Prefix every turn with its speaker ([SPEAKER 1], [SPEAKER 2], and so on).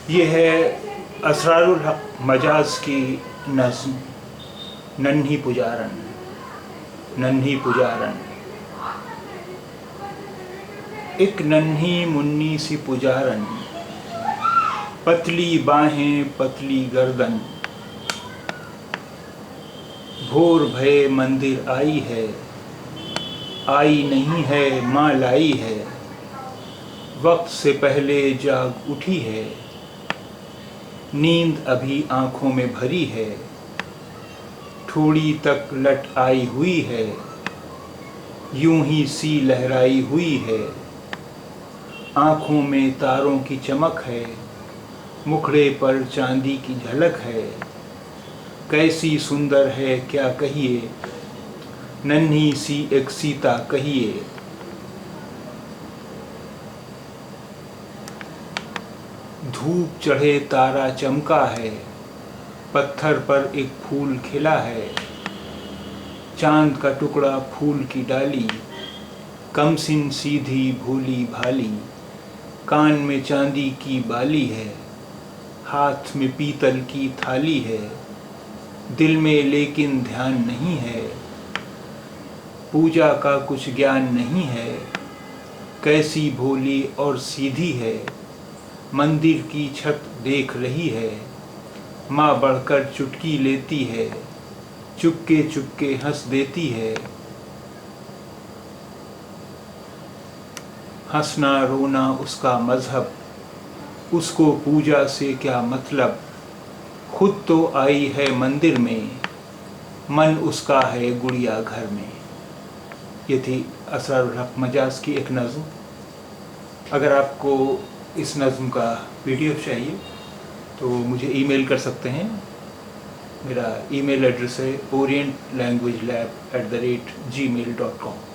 [SPEAKER 1] ये है असरारुल हक मजाज की नज़्म नन्ही पुजारन। नन्ही पुजारन, एक नन्ही मुन्नी सी पुजारन, पतली बाहें पतली गर्दन, भोर भये मंदिर आई है, आई नहीं है माँ लाई है, वक्त से पहले जाग उठी है, नींद अभी आँखों में भरी है, थोड़ी तक लट आई हुई है, यूं ही सी लहराई हुई है, आँखों में तारों की चमक है, मुखड़े पर चांदी की झलक है, कैसी सुंदर है क्या कहिए, नन्ही सी एक सीता कहिए। धूप चढ़े तारा चमका है, पत्थर पर एक फूल खिला है, चांद का टुकड़ा फूल की डाली, कमसिन सीधी भोली भाली, कान में चांदी की बाली है, हाथ में पीतल की थाली है, दिल में लेकिन ध्यान नहीं है, पूजा का कुछ ज्ञान नहीं है, कैसी भोली और सीधी है, मंदिर की छत देख रही है, माँ बढ़कर चुटकी लेती है, चुपके चुपके हंस देती है, हंसना रोना उसका मजहब, उसको पूजा से क्या मतलब, खुद तो आई है मंदिर में, मन उसका है गुड़िया घर में। ये थी असरारुल हक मजाज की एक नज़्म। अगर आपको इस नज़्म का PDF चाहिए तो मुझे ईमेल कर सकते हैं। मेरा ईमेल एड्रेस है orientlanguagelab@gmail.com।